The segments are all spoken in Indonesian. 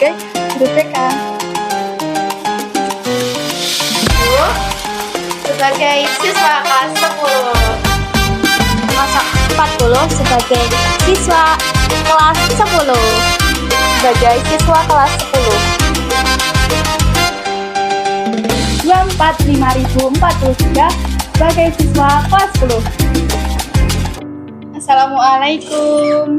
sebagai guru BK. Bu, sebagai siswa kelas 10. Kelas 40 sebagai siswa kelas 10. Sebagai siswa kelas 10. Jam 4.5043 sebagai siswa kelas 10. Assalamualaikum.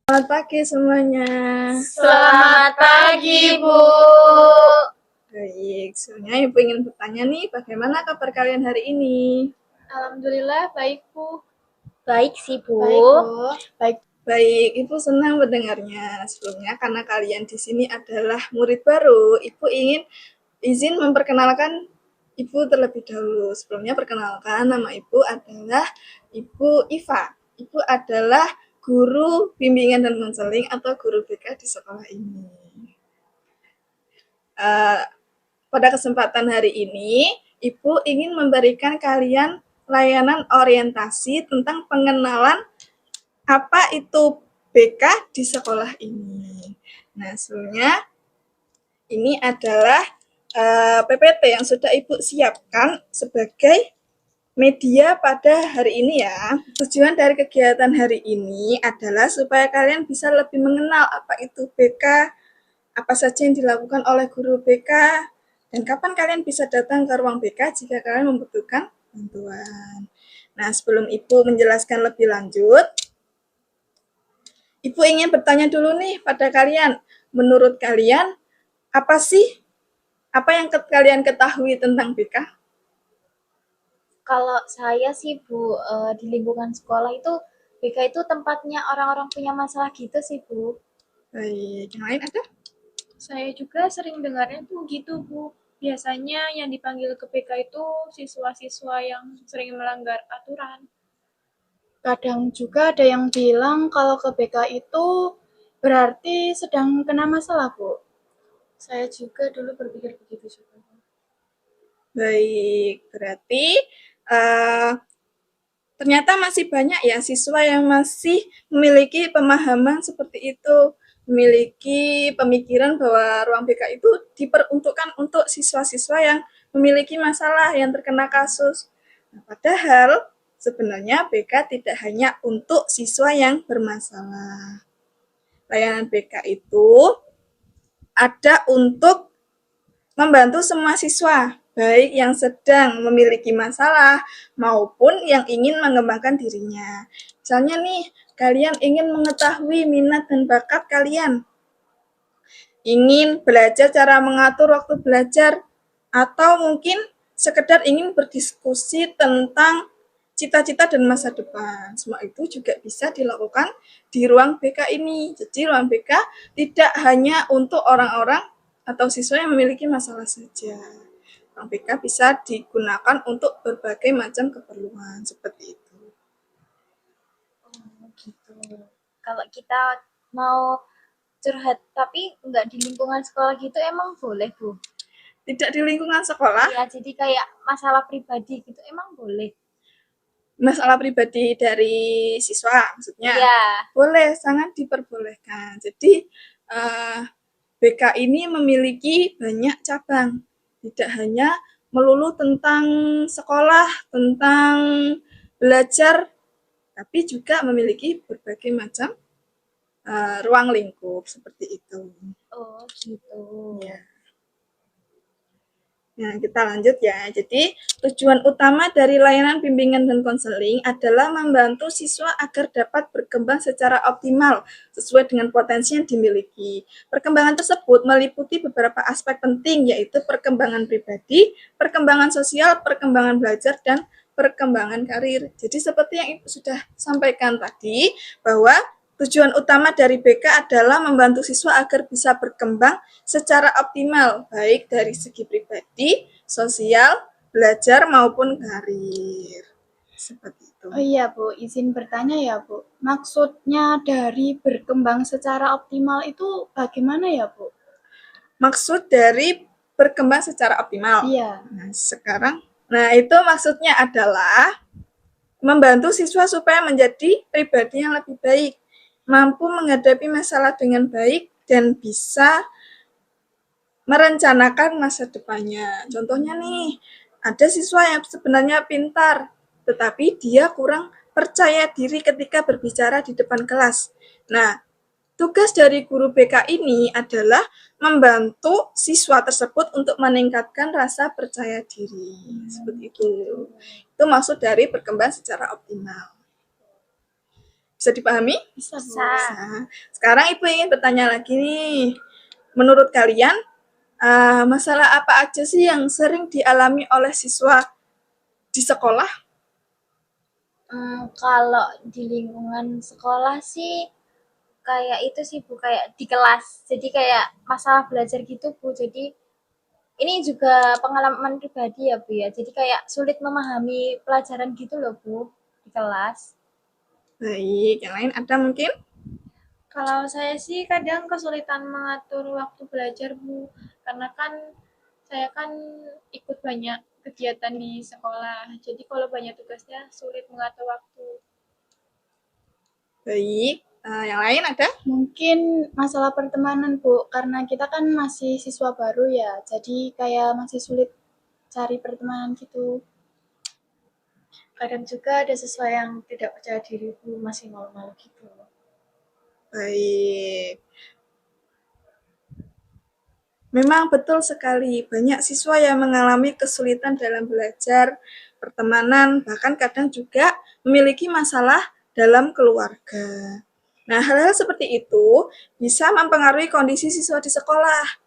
Selamat pagi semuanya. Selamat pagi, Bu. Baik, sebenarnya Ibu ingin bertanya nih, bagaimana kabar kalian hari ini? Alhamdulillah baik, Bu. Baik sih, Bu. Baik, Bu. Baik, Ibu senang mendengarnya. Sebelumnya, karena kalian di sini adalah murid baru, Ibu izin memperkenalkan Ibu terlebih dahulu. Sebelumnya perkenalkan, nama Ibu adalah Ibu Iva. Ibu adalah guru bimbingan dan konseling atau guru BK di sekolah ini. Pada kesempatan hari ini, Ibu ingin memberikan kalian layanan orientasi tentang pengenalan apa itu BK di sekolah ini. Nah, sebelumnya ini adalah PPT yang sudah Ibu siapkan sebagai media pada hari ini ya. Tujuan dari kegiatan hari ini adalah supaya kalian bisa lebih mengenal apa itu BK, apa saja yang dilakukan oleh guru BK, dan kapan kalian bisa datang ke ruang BK jika kalian membutuhkan bantuan. Nah, sebelum Ibu menjelaskan lebih lanjut, Ibu ingin bertanya dulu nih pada kalian, menurut kalian apa yang kalian ketahui tentang BK? Kalau saya sih, Bu, di lingkungan sekolah itu BK itu tempatnya orang-orang punya masalah gitu sih, Bu. Baik, yang lain ada? Saya juga sering dengarnya tuh gitu, Bu. Biasanya yang dipanggil ke PK itu siswa-siswa yang sering melanggar aturan. Kadang juga ada yang bilang kalau ke BK itu berarti sedang kena masalah, Bu. Saya juga dulu berpikir begitu juga, Bu. Baik, berarti ternyata masih banyak ya siswa yang masih memiliki pemahaman seperti itu, memiliki pemikiran bahwa ruang BK itu diperuntukkan untuk siswa-siswa yang memiliki masalah, yang terkena kasus. Nah, padahal sebenarnya BK tidak hanya untuk siswa yang bermasalah. Layanan BK itu ada untuk membantu semua siswa, baik yang sedang memiliki masalah maupun yang ingin mengembangkan dirinya. Misalnya nih, kalian ingin mengetahui minat dan bakat kalian, ingin belajar cara mengatur waktu belajar, atau mungkin sekedar ingin berdiskusi tentang cita-cita dan masa depan. Semua itu juga bisa dilakukan di ruang BK ini. Jadi ruang BK tidak hanya untuk orang-orang atau siswa yang memiliki masalah saja. Ruang BK bisa digunakan untuk berbagai macam keperluan seperti itu. Oh, gitu. Kalau kita mau curhat tapi nggak di lingkungan sekolah gitu emang boleh, Bu? Tidak di lingkungan sekolah, Ya, jadi kayak masalah pribadi gitu emang boleh. masalah pribadi dari siswa maksudnya. Iya. Boleh, sangat diperbolehkan. Jadi BK ini memiliki banyak cabang. Tidak hanya melulu tentang sekolah, tentang belajar, tapi juga memiliki berbagai macam ruang lingkup seperti itu. Oh, gitu. Ya. Nah, kita lanjut ya. Jadi, tujuan utama dari layanan bimbingan dan konseling adalah membantu siswa agar dapat berkembang secara optimal sesuai dengan potensi yang dimiliki. Perkembangan tersebut meliputi beberapa aspek penting, yaitu perkembangan pribadi, perkembangan sosial, perkembangan belajar, dan perkembangan karir. Jadi, seperti yang Ibu sudah sampaikan tadi, bahwa tujuan utama dari BK adalah membantu siswa agar bisa berkembang secara optimal, baik dari segi pribadi, sosial, belajar maupun karir. Seperti itu. Oh iya Bu, izin bertanya ya Bu. Maksudnya dari berkembang secara optimal itu bagaimana ya Bu? Maksud dari berkembang secara optimal. Iya. Nah itu maksudnya adalah membantu siswa supaya menjadi pribadi yang lebih baik, mampu menghadapi masalah dengan baik, dan bisa merencanakan masa depannya. Contohnya nih, ada siswa yang sebenarnya pintar, tetapi dia kurang percaya diri ketika berbicara di depan kelas. Nah, tugas dari guru BK ini adalah membantu siswa tersebut untuk meningkatkan rasa percaya diri. Seperti itu. Itu maksud dari berkembang secara optimal. Bisa dipahami? Bisa Bu. Bisa. Sekarang Ibu ingin bertanya lagi nih. Menurut kalian, masalah apa aja sih yang sering dialami oleh siswa di sekolah? Kalau di lingkungan sekolah sih kayak itu sih Bu, kayak di kelas. Jadi kayak masalah belajar gitu Bu. Jadi ini juga pengalaman pribadi ya Bu ya. Jadi kayak sulit memahami pelajaran gitu loh Bu di kelas. Baik, yang lain ada mungkin? Kalau saya sih kadang kesulitan mengatur waktu belajar, Bu. Karena kan saya kan ikut banyak kegiatan di sekolah. Jadi kalau banyak tugasnya sulit mengatur waktu. Baik, yang lain ada? Mungkin masalah pertemanan Bu, karena kita kan masih siswa baru ya, jadi kayak masih sulit cari pertemanan gitu. Kadang juga ada siswa yang tidak percaya diri, Bu, masih malu-malu gitu. Baik. Memang betul sekali, banyak siswa yang mengalami kesulitan dalam belajar, pertemanan, bahkan kadang juga memiliki masalah dalam keluarga. Nah, hal-hal seperti itu bisa mempengaruhi kondisi siswa di sekolah.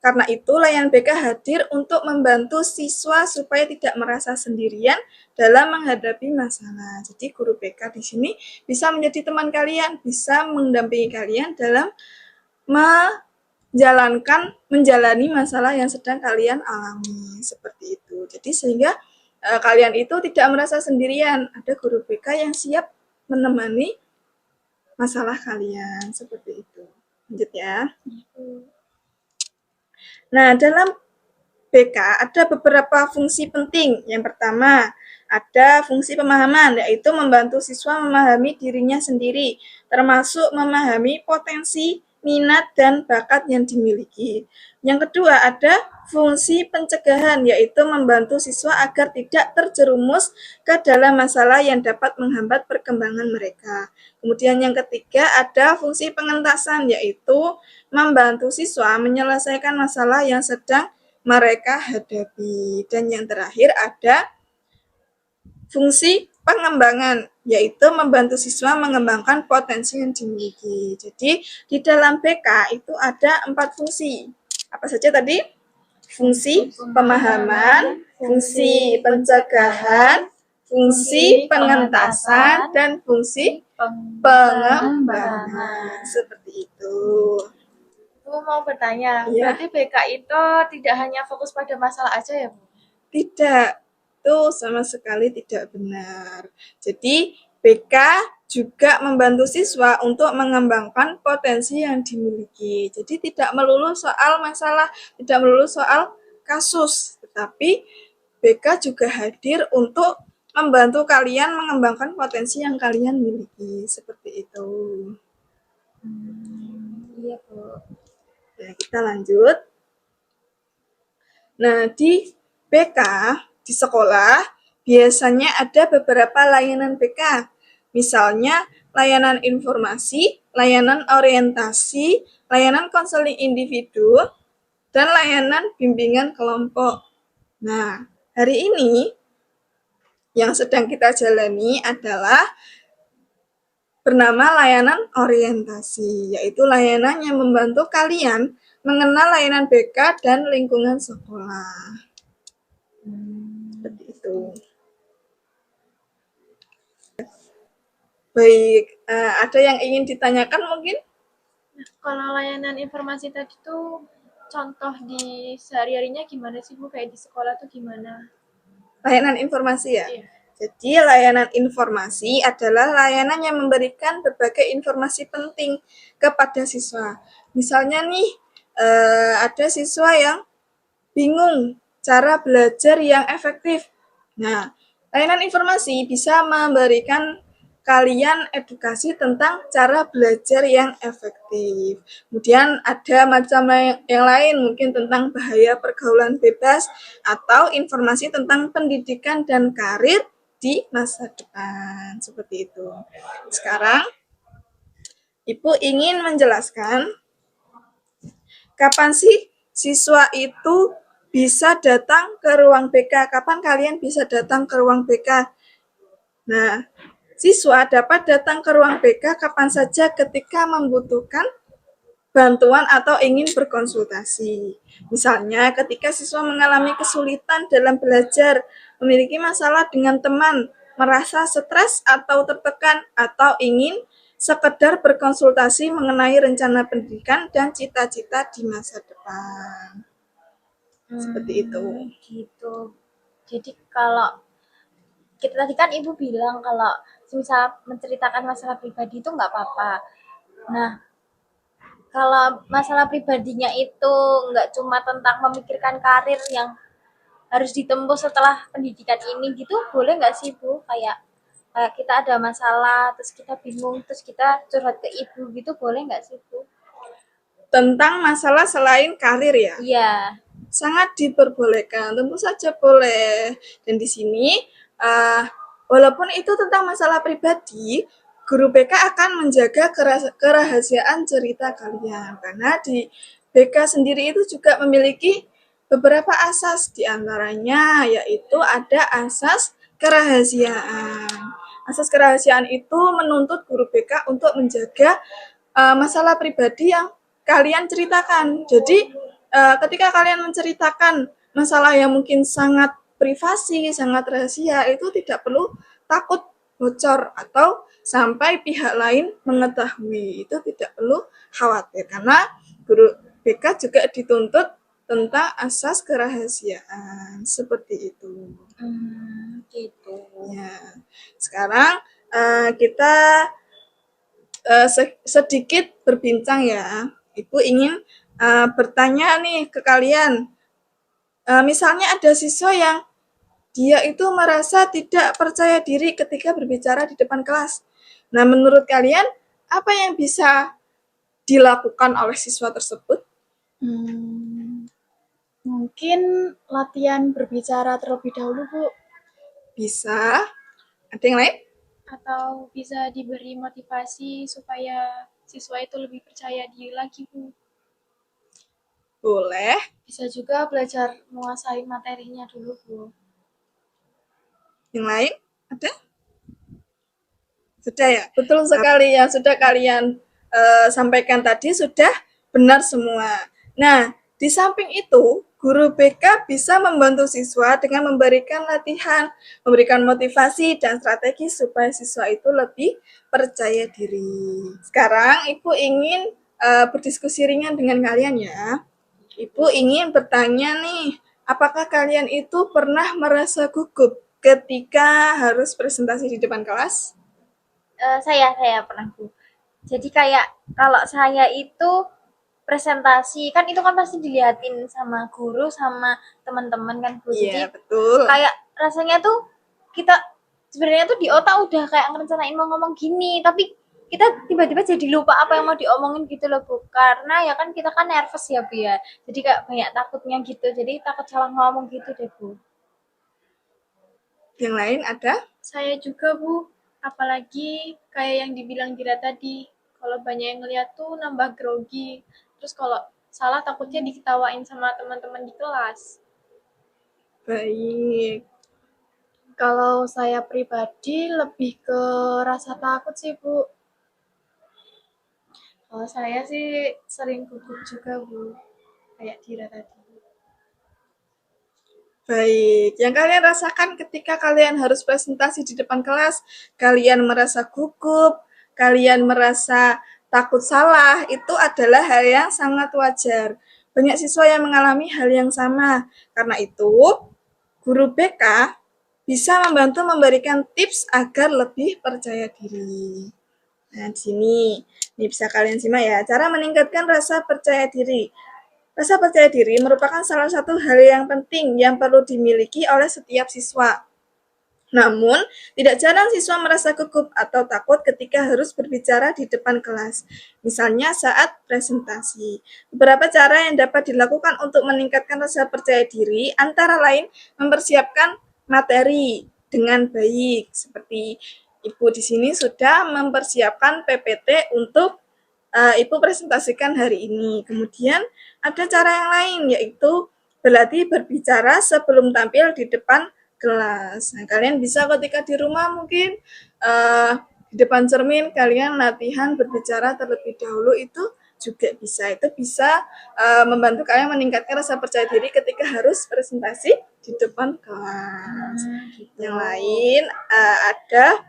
Karena itu, layanan BK hadir untuk membantu siswa supaya tidak merasa sendirian dalam menghadapi masalah. Jadi, guru BK di sini bisa menjadi teman kalian, bisa mendampingi kalian dalam menjalani masalah yang sedang kalian alami, seperti itu. Jadi sehingga kalian itu tidak merasa sendirian, ada guru BK yang siap menemani masalah kalian, seperti itu. Lanjut ya. Nah, dalam BK ada beberapa fungsi penting. Yang pertama, ada fungsi pemahaman, yaitu membantu siswa memahami dirinya sendiri, termasuk memahami potensi, minat, dan bakat yang dimiliki. Yang kedua, ada fungsi pencegahan, yaitu membantu siswa agar tidak terjerumus ke dalam masalah yang dapat menghambat perkembangan mereka. Kemudian yang ketiga, ada fungsi pengentasan, yaitu membantu siswa menyelesaikan masalah yang sedang mereka hadapi. Dan yang terakhir ada fungsi pengembangan, yaitu membantu siswa mengembangkan potensi yang dimiliki. Jadi di dalam BK itu ada 4 fungsi. Apa saja tadi? Fungsi pemahaman, fungsi pencegahan, fungsi pengentasan, dan fungsi pengembangan. Seperti itu. Bu mau bertanya, Iya. berarti BK itu tidak hanya fokus pada masalah aja ya, Bu? Tidak, itu sama sekali tidak benar. Jadi BK juga membantu siswa untuk mengembangkan potensi yang dimiliki. Jadi tidak melulu soal masalah, tidak melulu soal kasus, tetapi BK juga hadir untuk membantu kalian mengembangkan potensi yang kalian miliki. Seperti itu. Iya Bu. Ya, kita lanjut. Nah, di BK, di sekolah, biasanya ada beberapa layanan BK. Misalnya, layanan informasi, layanan orientasi, layanan konseling individu, dan layanan bimbingan kelompok. Nah, hari ini yang sedang kita jalani adalah bernama layanan orientasi, yaitu layanan yang membantu kalian mengenal layanan BK dan lingkungan sekolah. Seperti itu. Baik, ada yang ingin ditanyakan mungkin? Kalau layanan informasi tadi tuh contoh di sehari-harinya gimana sih Bu? Kayak di sekolah tuh gimana? Layanan informasi ya? Iya. Jadi layanan informasi adalah layanan yang memberikan berbagai informasi penting kepada siswa. Misalnya nih, ada siswa yang bingung cara belajar yang efektif. Nah, layanan informasi bisa memberikan kalian edukasi tentang cara belajar yang efektif. Kemudian ada macam yang lain, mungkin tentang bahaya pergaulan bebas atau informasi tentang pendidikan dan karir di masa depan. Seperti itu. Sekarang, Ibu ingin menjelaskan kapan sih siswa itu bisa datang ke ruang BK? Kapan kalian bisa datang ke ruang BK? Nah, siswa dapat datang ke ruang BK kapan saja ketika membutuhkan bantuan atau ingin berkonsultasi. Misalnya, ketika siswa mengalami kesulitan dalam belajar, memiliki masalah dengan teman, merasa stres atau tertekan, atau ingin sekedar berkonsultasi mengenai rencana pendidikan dan cita-cita di masa depan. Seperti itu. Gitu. Jadi kalau kita tadi kan ibu bilang kalau misal menceritakan masalah pribadi itu nggak apa-apa. Nah, kalau masalah pribadinya itu nggak cuma tentang memikirkan karir yang harus ditempuh setelah pendidikan ini gitu, boleh nggak sih Bu? Kayak kita ada masalah, terus kita bingung, terus kita curhat ke ibu gitu, boleh nggak sih Bu? Tentang masalah selain karir ya? Iya. Sangat diperbolehkan, tentu saja boleh. Dan di sini, walaupun itu tentang masalah pribadi, guru BK akan menjaga kerahasiaan cerita kalian. Karena di BK sendiri itu juga memiliki beberapa asas, diantaranya yaitu ada asas kerahasiaan. Asas kerahasiaan itu menuntut guru BK untuk menjaga masalah pribadi yang kalian ceritakan. Jadi, ketika kalian menceritakan masalah yang mungkin sangat privasi, sangat rahasia, itu tidak perlu takut bocor atau sampai pihak lain mengetahui. Itu tidak perlu khawatir karena guru BK juga dituntut tentang asas kerahasiaan. Seperti itu. Gitu. Ya. Sekarang kita sedikit berbincang ya. Ibu ingin bertanya nih ke kalian. Misalnya ada siswa yang dia itu merasa tidak percaya diri ketika berbicara di depan kelas. Nah, menurut kalian apa yang bisa dilakukan oleh siswa tersebut? Mungkin latihan berbicara terlebih dahulu, Bu. Bisa. Ada yang lain? Atau bisa diberi motivasi supaya siswa itu lebih percaya diri lagi, Bu. Boleh. Bisa juga belajar menguasai materinya dulu, Bu. Yang lain? Ada? Sudah ya? Betul sekali yang sudah kalian sampaikan tadi sudah benar semua. Nah, di samping itu, guru BK bisa membantu siswa dengan memberikan latihan, memberikan motivasi dan strategi supaya siswa itu lebih percaya diri. Sekarang Ibu ingin berdiskusi ringan dengan kalian ya. Ibu ingin bertanya nih, apakah kalian itu pernah merasa gugup ketika harus presentasi di depan kelas? Saya pernah Bu. Jadi kayak kalau saya itu presentasi kan itu kan pasti dilihatin sama guru sama teman-teman kan Bu. Jadi Iya, betul. kayak rasanya tuh kita sebenarnya tuh di otak udah kayak ngerencanain mau ngomong gini, tapi kita tiba-tiba jadi lupa apa yang mau diomongin gitu loh Bu. Karena ya kan kita kan nervous ya Bu ya. Jadi kayak banyak takutnya gitu. Jadi takut salah ngomong gitu deh Bu. Yang lain ada? Saya juga, Bu. Apalagi kayak yang dibilang Dira tadi, kalau banyak yang ngeliat tuh nambah grogi. Terus kalau salah takutnya diketawain sama teman-teman di kelas. Baik. Kalau saya pribadi lebih ke rasa takut sih, Bu. Kalau saya sih sering gugup juga, Bu. Kayak Dira tadi. Baik, yang kalian rasakan ketika kalian harus presentasi di depan kelas, kalian merasa gugup, kalian merasa takut salah, itu adalah hal yang sangat wajar. Banyak siswa yang mengalami hal yang sama. Karena itu, guru BK bisa membantu memberikan tips agar lebih percaya diri. Nah, di sini ini bisa kalian simak ya, cara meningkatkan rasa percaya diri. Rasa percaya diri merupakan salah satu hal yang penting yang perlu dimiliki oleh setiap siswa. Namun, tidak jarang siswa merasa gugup atau takut ketika harus berbicara di depan kelas, misalnya saat presentasi. Beberapa cara yang dapat dilakukan untuk meningkatkan rasa percaya diri antara lain mempersiapkan materi dengan baik, seperti Ibu di sini sudah mempersiapkan PPT untuk Ibu presentasikan hari ini. Kemudian ada cara yang lain, yaitu berlatih berbicara sebelum tampil di depan kelas. Nah, kalian bisa ketika di rumah mungkin di depan cermin kalian latihan berbicara terlebih dahulu, itu juga bisa. Itu bisa membantu kalian meningkatkan rasa percaya diri ketika harus presentasi di depan kelas. Yang lain ada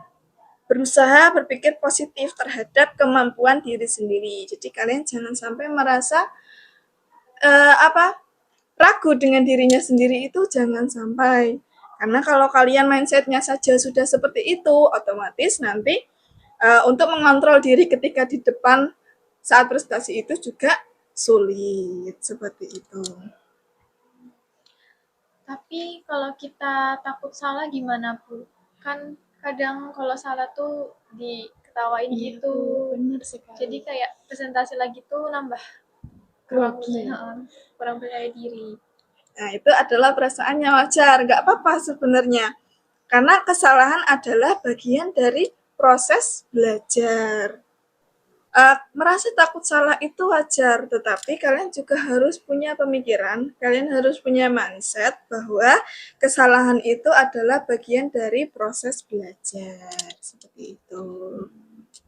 berusaha berpikir positif terhadap kemampuan diri sendiri. Jadi kalian jangan sampai merasa ragu dengan dirinya sendiri, itu jangan sampai. Karena kalau kalian mindsetnya saja sudah seperti itu, otomatis nanti untuk mengontrol diri ketika di depan saat prestasi itu juga sulit, seperti itu. Tapi kalau kita takut salah gimana, Bu? Kan kadang kalau salah tuh diketawain Iya, gitu. Bu, bener sekali. Jadi kayak presentasi lagi tuh nambah kurang Grogi. kurang percaya diri. Nah, itu adalah perasaannya wajar, nggak apa-apa sebenarnya. Karena kesalahan adalah bagian dari proses belajar. Merasa takut salah itu wajar, tetapi kalian juga harus punya pemikiran, kalian harus punya mindset bahwa kesalahan itu adalah bagian dari proses belajar. Seperti itu.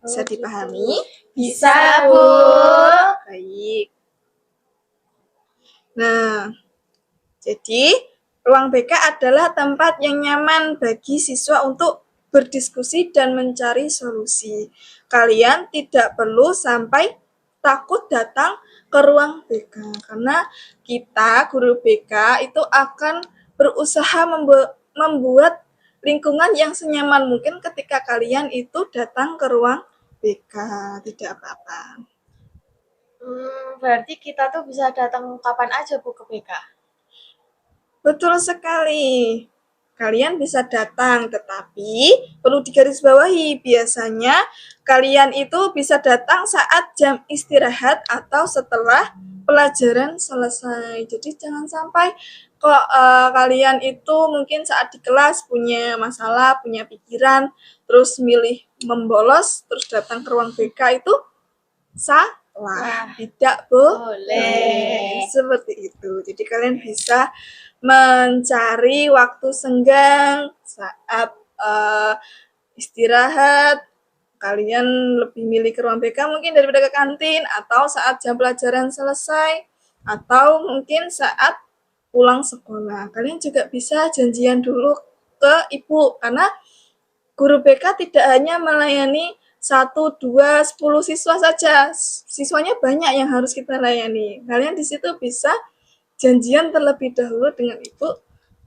Bisa dipahami? Bisa, Bu. Baik. Nah, jadi ruang BK adalah tempat yang nyaman bagi siswa untuk berdiskusi dan mencari solusi. Kalian tidak perlu sampai takut datang ke ruang BK, karena kita, guru BK, itu akan berusaha membuat lingkungan yang senyaman mungkin ketika kalian itu datang ke ruang BK. Tidak apa-apa. Berarti kita tuh bisa datang kapan aja, Bu, ke BK? Betul sekali. Kalian bisa datang, tetapi perlu digarisbawahi, biasanya kalian itu bisa datang saat jam istirahat atau setelah pelajaran selesai. Jadi jangan sampai kok kalian itu mungkin saat di kelas punya masalah, punya pikiran, terus milih membolos, terus datang ke ruang BK, itu salah. Tidak boleh. Seperti itu. Jadi kalian bisa mencari waktu senggang saat istirahat, kalian lebih milih ke ruang BK mungkin daripada ke kantin, atau saat jam pelajaran selesai, atau mungkin saat pulang sekolah. Kalian juga bisa janjian dulu ke ibu, karena guru BK tidak hanya melayani 1, 2, 10 siswa saja. Siswanya banyak yang harus kita layani. Kalian di situ bisa janjian terlebih dahulu dengan ibu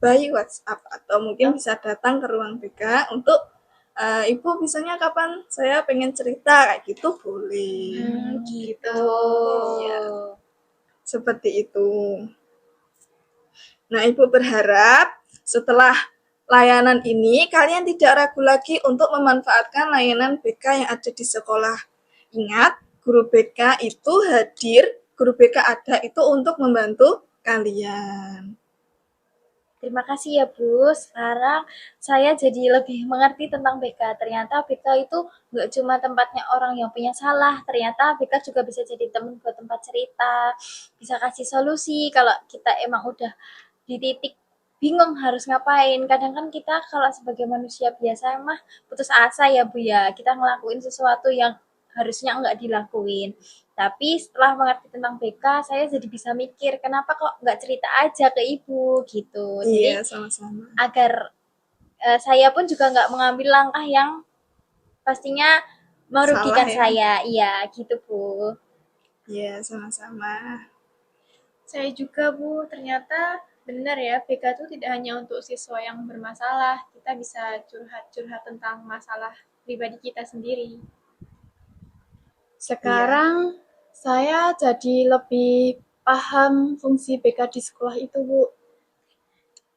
by WhatsApp, atau mungkin bisa datang ke ruang BK untuk ibu misalnya kapan saya pengen cerita, kayak gitu boleh. Gitu. Iya, seperti itu. Nah, ibu berharap setelah layanan ini kalian tidak ragu lagi untuk memanfaatkan layanan BK yang ada di sekolah. Ingat, guru BK itu hadir, guru BK ada itu untuk membantu kalian. Terima kasih ya, Bu. Sekarang saya jadi lebih mengerti tentang BK. Ternyata BK itu nggak cuma tempatnya orang yang punya salah. Ternyata BK juga bisa jadi teman buat tempat cerita, bisa kasih solusi kalau kita emang udah di titik bingung harus ngapain. Kadang kan kita kalau sebagai manusia biasa emang putus asa ya, Bu ya. Kita ngelakuin sesuatu yang harusnya nggak dilakuin. Tapi setelah mengerti tentang BK, saya jadi bisa mikir kenapa kok nggak cerita aja ke ibu gitu. Iya, Jadi sama-sama. agar saya pun juga nggak mengambil langkah yang pastinya merugikan Salah ya? saya. Iya, gitu Bu. Iya, sama-sama. Saya juga, Bu, ternyata Benar ya, BK itu tidak hanya untuk siswa yang bermasalah, kita bisa curhat-curhat tentang masalah pribadi kita sendiri. Sekarang saya jadi lebih paham fungsi BK di sekolah itu, Bu.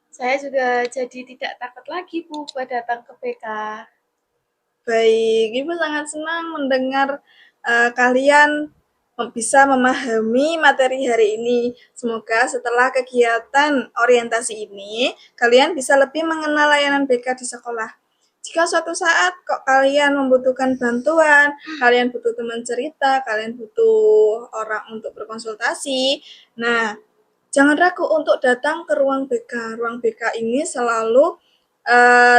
Saya juga jadi tidak takut lagi Bu buat datang ke BK. Baik, Ibu sangat senang mendengar kalian bisa memahami materi hari ini. Semoga setelah kegiatan orientasi ini, kalian bisa lebih mengenal layanan BK di sekolah. Jika suatu saat kok kalian membutuhkan bantuan, kalian butuh teman cerita, kalian butuh orang untuk berkonsultasi, nah jangan ragu untuk datang ke ruang BK. Ruang BK ini selalu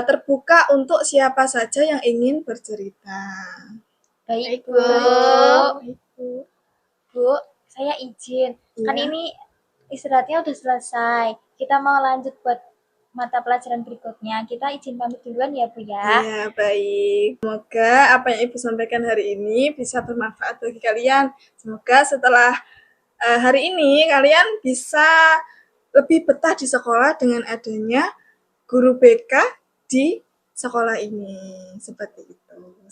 terbuka untuk siapa saja yang ingin bercerita. Baik, Bu. Baik, Bu. Bu, saya izin. Kan Iya. ini istirahatnya udah selesai. Kita mau lanjut buat mata pelajaran berikutnya. Kita izin pamit duluan ya, Bu ya. Iya, baik. Semoga apa yang Ibu sampaikan hari ini bisa bermanfaat bagi kalian. Semoga setelah hari ini kalian bisa lebih betah di sekolah dengan adanya guru BK di sekolah ini. Seperti itu.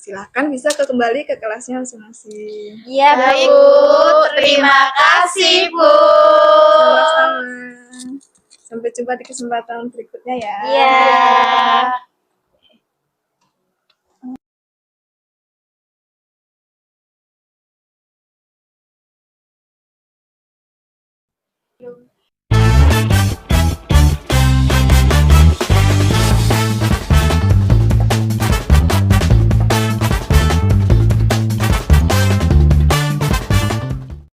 Silahkan bisa kembali ke kelasnya masing-masing. Iya, Baik, Bu. Bu. Terima kasih, Bu. Sama-sama. Sampai jumpa di kesempatan berikutnya ya. Iya.